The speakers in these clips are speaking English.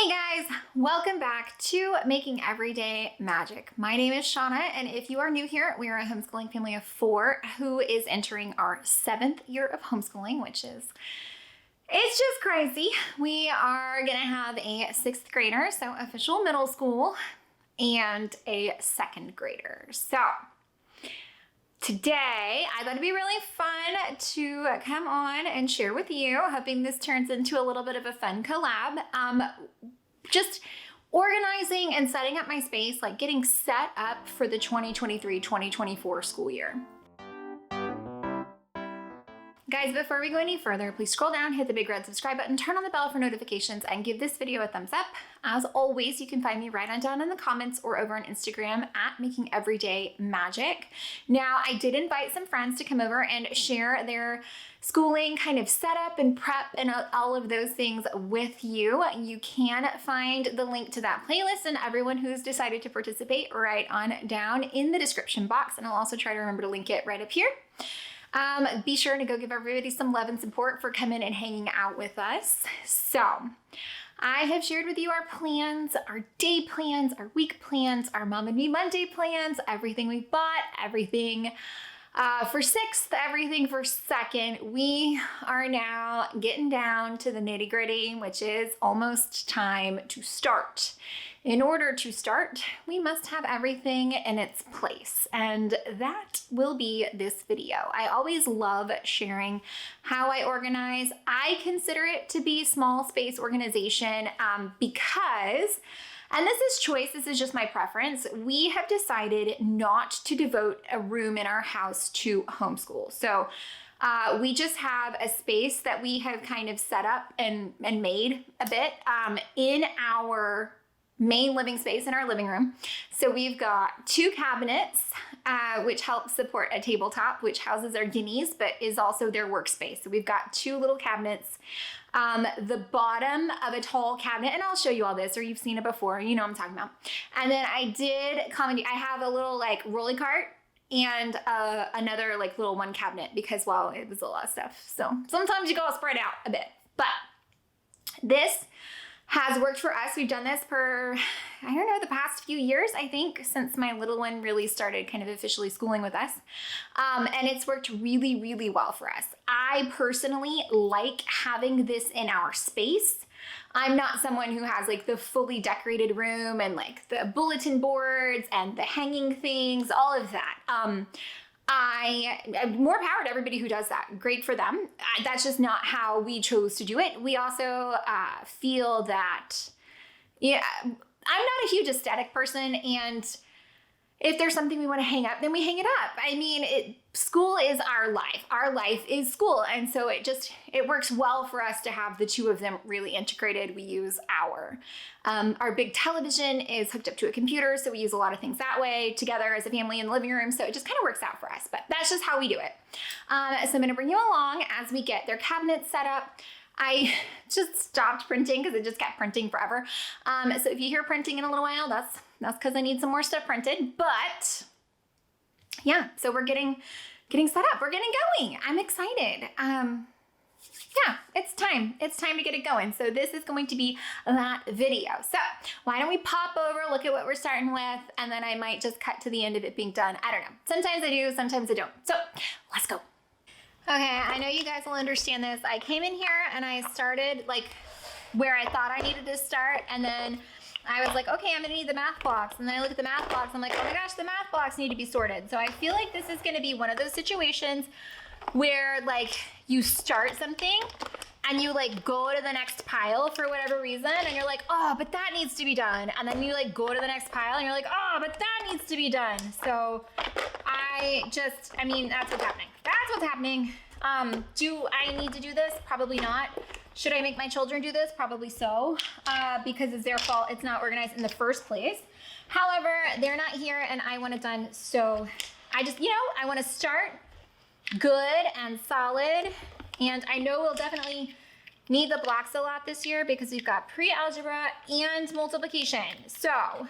Hey guys, welcome back to Making Everyday Magic. My name is Shanna, and if you are new here, we are a homeschooling family of 4 who is entering our 7th year of homeschooling, which is, it's just crazy. We are gonna have a 6th grader, so official middle school, and a 2nd grader. So today, I thought it'd be really fun to come on and share with you, hoping this turns into a little bit of a fun collab. Just organizing and setting up my space, like getting set up for the 2023-2024 school year. Guys, before we go any further, please scroll down, hit the big red subscribe button, turn on the bell for notifications, and give this video a thumbs up. As always, you can find me right on down in the comments or over on Instagram at Making Everyday Magic. Now, I did invite some friends to come over and share their schooling kind of setup and prep and all of those things with you. You can find the link to that playlist and everyone who's decided to participate right on down in the description box. And I'll also try to remember to link it right up here. Be sure to go give everybody some love and support for coming and hanging out with us. So I have shared with you our plans, our day plans, our week plans, our Mom and Me Monday plans, everything we bought, everything for 6th, everything for 2nd. We are now getting down to the nitty gritty, which is almost time to start. In order to start, we must have everything in its place, and that will be this video. I always love sharing how I organize. I consider it to be small space organization because, and this is choice, this is just my preference, we have decided not to devote a room in our house to homeschool. So we just have a space that we have kind of set up and made a bit in our main living space in our living room. So we've got 2 cabinets, which help support a tabletop, which houses our guineas, but is also their workspace. So we've got 2 little cabinets. The bottom of a tall cabinet, and I'll show you all this, or you've seen it before, you know what I'm talking about. And then I did comment, I have a little like rolly cart and another like little one cabinet because, well, it was a lot of stuff. So sometimes you gotta spread out a bit, but this has worked for us. We've done this for, I don't know, the past few years, I think, since my little one really started kind of officially schooling with us. And it's worked really, really well for us. I personally like having this in our space. I'm not someone who has like the fully decorated room and like the bulletin boards and the hanging things, all of that. More power to everybody who does that. Great for them. That's just not how we chose to do it. We also feel that, yeah, I'm not a huge aesthetic person, and if there's something we want to hang up, then we hang it up. I mean, school is our life. Our life is school. And so it works well for us to have the 2 of them really integrated. We use our big television is hooked up to a computer, so we use a lot of things that way together as a family in the living room. So it just kind of works out for us, but that's just how we do it. So I'm gonna bring you along as we get their cabinets set up. I just stopped printing because it just kept printing forever. So if you hear printing in a little while, that's because I need some more stuff printed. But yeah, so we're getting set up. We're getting going. I'm excited. Yeah, it's time. It's time to get it going. So this is going to be that video. So why don't we pop over, look at what we're starting with, and then I might just cut to the end of it being done. I don't know. Sometimes I do, sometimes I don't. So let's go. Okay, I know you guys will understand this. I came in here and I started like where I thought I needed to start, and then I was like, okay, I'm gonna need the math blocks. And then I look at the math blocks, I'm like, oh my gosh, the math blocks need to be sorted. So I feel like this is gonna be one of those situations where like you start something and you like go to the next pile for whatever reason, and you're like, oh, but that needs to be done. And then you like go to the next pile and you're like, oh, but that needs to be done. So I mean, that's what's happening. That's what's happening. Do I need to do this? Probably not. Should I make my children do this? Probably so, because it's their fault it's not organized in the first place. However, they're not here and I want it done. So I just, I want to start good and solid. And I know we'll definitely need the blocks a lot this year because we've got pre-algebra and multiplication. So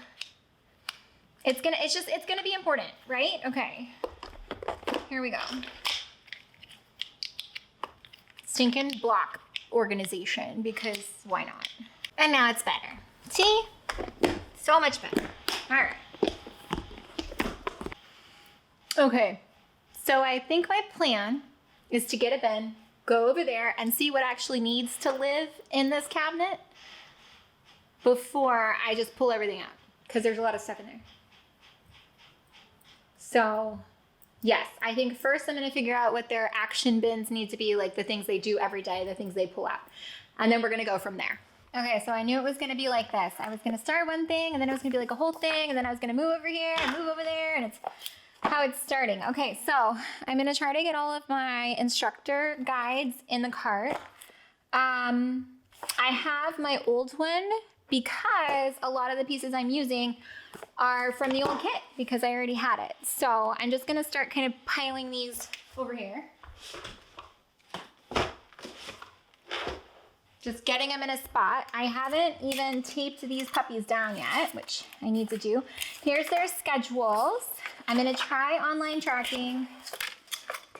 it's gonna be important, right? Okay, here we go. Stinking block organization, because why not? And now it's better. See? So much better. All right. Okay, so I think my plan is to get a bin, go over there and see what actually needs to live in this cabinet before I just pull everything out, because there's a lot of stuff in there. So yes, I think first I'm going to figure out what their action bins need to be, like the things they do every day, the things they pull out. And then we're going to go from there. Okay, so I knew it was going to be like this. I was going to start one thing, and then it was going to be like a whole thing, and then I was going to move over here and move over there, and it's how it's starting. Okay, so I'm going to try to get all of my instructor guides in the cart. I have my old one because a lot of the pieces I'm using are from the old kit because I already had it. So I'm just going to start kind of piling these over here. Just getting them in a spot. I haven't even taped these puppies down yet, which I need to do. Here's their schedules. I'm gonna try online tracking.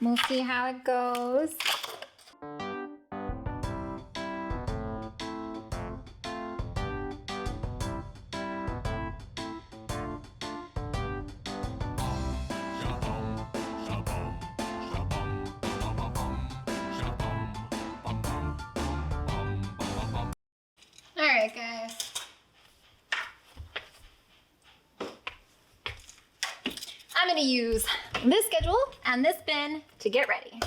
We'll see how it goes. All right, guys. I'm gonna use this schedule and this bin to get ready.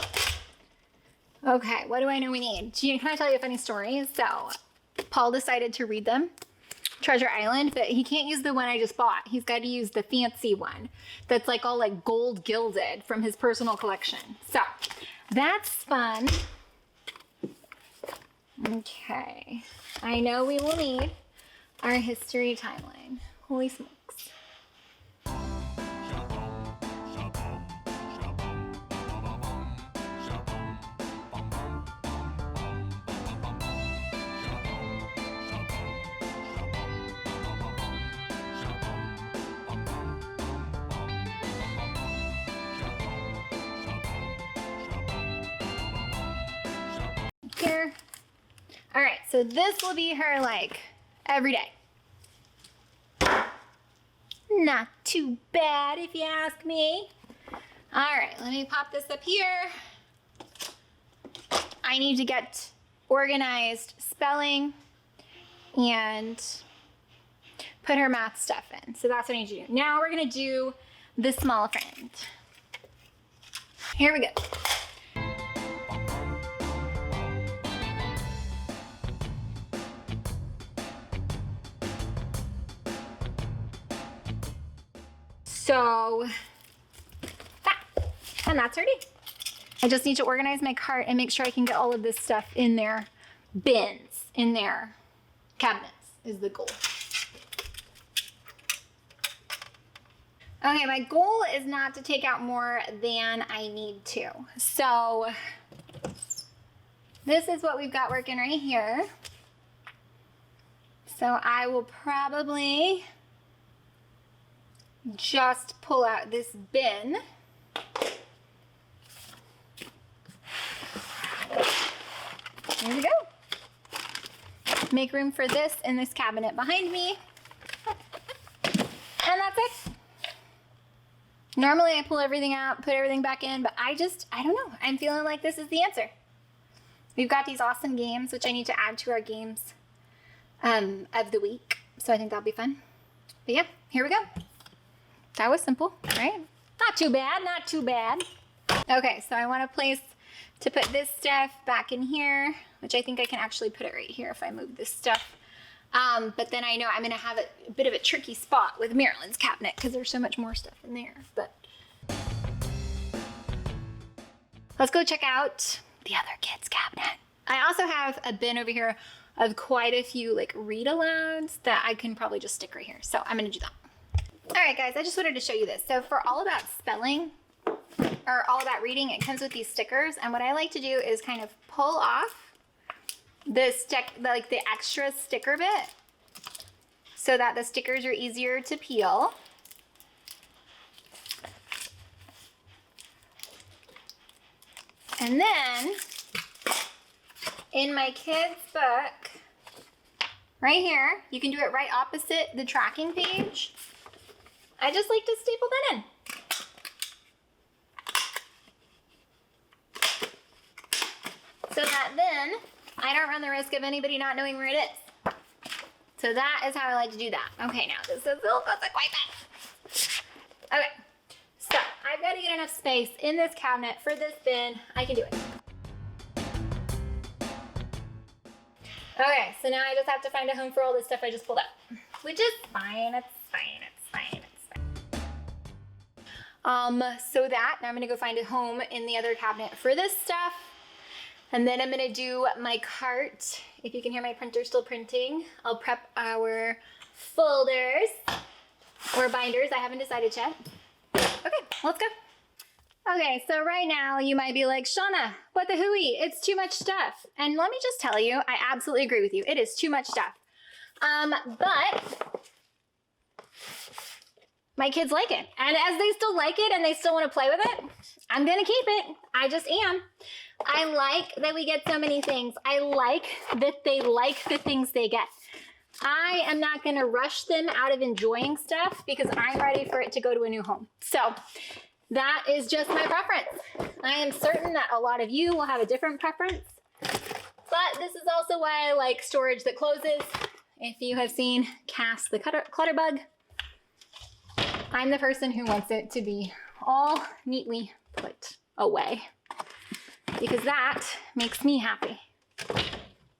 Okay, what do I know we need? Can I tell you a funny story? So, Paul decided to read them, Treasure Island, but he can't use the one I just bought. He's got to use the fancy one that's like all like gold gilded from his personal collection. So, that's fun. Okay, I know we will need our history timeline. Holy smokes. Here. All right, so this will be her like every day. Not too bad if you ask me. All right, let me pop this up here. I need to get organized spelling and put her math stuff in. So that's what I need to do. Now we're gonna do the small friend. Here we go. So, and that's ready. I just need to organize my cart and make sure I can get all of this stuff in their bins, in their cabinets is the goal. Okay, my goal is not to take out more than I need to. So, this is what we've got working right here. So I will probably just pull out this bin. There we go. Make room for this in this cabinet behind me. And that's it. Normally I pull everything out, put everything back in, but I don't know. I'm feeling like this is the answer. We've got these awesome games, which I need to add to our games of the week. So I think that'll be fun. But yeah, here we go. That was simple, right? Not too bad, not too bad. Okay, so I want a place to put this stuff back in here, which I think I can actually put it right here if I move this stuff. But then I know I'm gonna have a bit of a tricky spot with Marilyn's cabinet because there's so much more stuff in there. But let's go check out the other kids' cabinet. I also have a bin over here of quite a few like read alouds that I can probably just stick right here. So I'm gonna do that. All right, guys, I just wanted to show you this. So for All About Spelling, or All About Reading, it comes with these stickers. And what I like to do is kind of pull off the extra sticker bit so that the stickers are easier to peel. And then in my kids' book, right here. You can do it right opposite the tracking page. I just like to staple that in. So that then I don't run the risk of anybody not knowing where it is. So that is how I like to do that. Okay, now this is still quite bad. Okay, so I've got to get enough space in this cabinet for this bin. I can do it. Okay, so now I just have to find a home for all this stuff I just pulled out, which is fine. It's fine. It's fine. It's fine. So that now I'm gonna go find a home in the other cabinet for this stuff. And then I'm gonna do my cart. If you can hear my printer still printing, I'll prep our folders or binders. I haven't decided yet. Okay, let's go. Okay, so right now you might be like, Shanna, what the hooey? It's too much stuff. And let me just tell you, I absolutely agree with you. It is too much stuff. But my kids like it. And as they still like it and they still want to play with it, I'm gonna keep it. I just am. I like that we get so many things. I like that they like the things they get. I am not gonna rush them out of enjoying stuff because I'm ready for it to go to a new home. So that is just my preference. I am certain that a lot of you will have a different preference, but this is also why I like storage that closes. If you have seen Cass the Clutterbug, I'm the person who wants it to be all neatly put away because that makes me happy.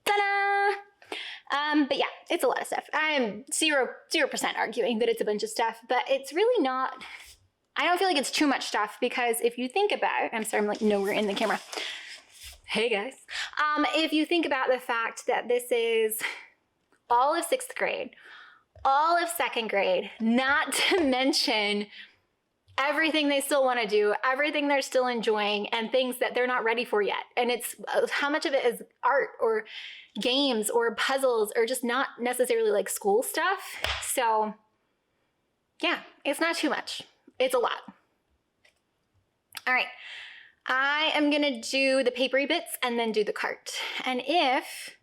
Ta-da! But yeah, it's a lot of stuff. I'm 0% arguing that it's a bunch of stuff, but it's really not. I don't feel like it's too much stuff because if you think about, I'm sorry, I'm like nowhere in the camera. Hey guys. If you think about the fact that this is all of 6th grade, all of 2nd grade, not to mention everything they still want to do, everything they're still enjoying, and things that they're not ready for yet. And it's how much of it is art or games or puzzles or just not necessarily like school stuff. So yeah, it's not too much. It's a lot. All right, I am gonna do the papery bits and then do the cart. And if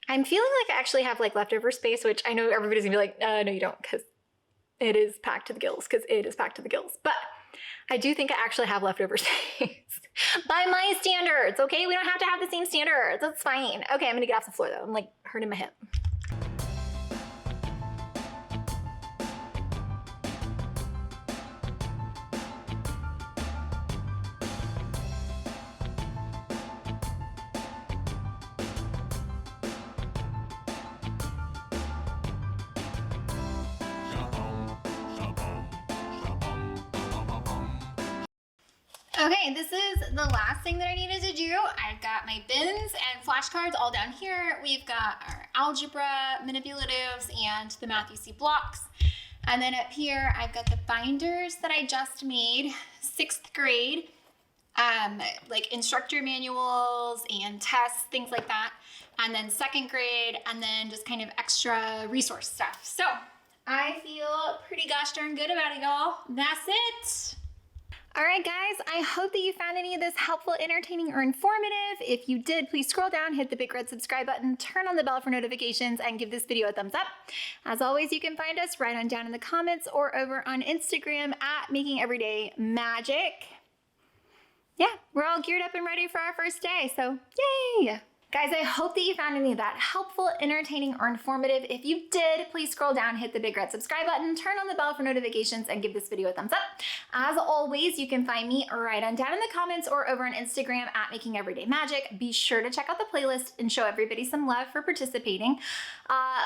I'm feeling like I actually have like leftover space, which I know everybody's gonna be like, no you don't, because it is packed to the gills, But I do think I actually have leftover space by my standards, okay? We don't have to have the same standards, that's fine. Okay, I'm gonna get off the floor though. I'm like hurting my hip. Okay, this is the last thing that I needed to do. I've got my bins and flashcards all down here. We've got our algebra manipulatives and the math UC blocks. And then up here, I've got the binders that I just made, 6th grade, like instructor manuals and tests, things like that. And then 2nd grade, and then just kind of extra resource stuff. So I feel pretty gosh darn good about it, y'all. That's it. All right, guys, I hope that you found any of this helpful, entertaining, or informative. If you did, please scroll down, hit the big red subscribe button, turn on the bell for notifications, and give this video a thumbs up. As always, you can find us right on down in the comments or over on Instagram at Making Everyday Magic. Yeah, we're all geared up and ready for our first day, so yay! Guys, I hope that you found any of that helpful, entertaining, or informative. If you did, please scroll down, hit the big red subscribe button, turn on the bell for notifications, and give this video a thumbs up. As always, you can find me right on down in the comments or over on Instagram at Making Everyday Magic. Be sure to check out the playlist and show everybody some love for participating.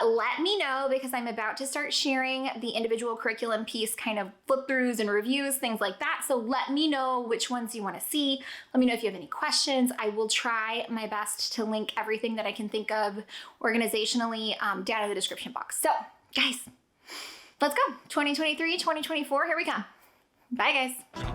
Let me know, because I'm about to start sharing the individual curriculum piece kind of flip-throughs and reviews, things like that. So let me know which ones you want to see. Let me know if you have any questions. I will try my best to link everything that I can think of organizationally down in the description box. So guys, let's go. 2023, 2024, here we come. Bye guys.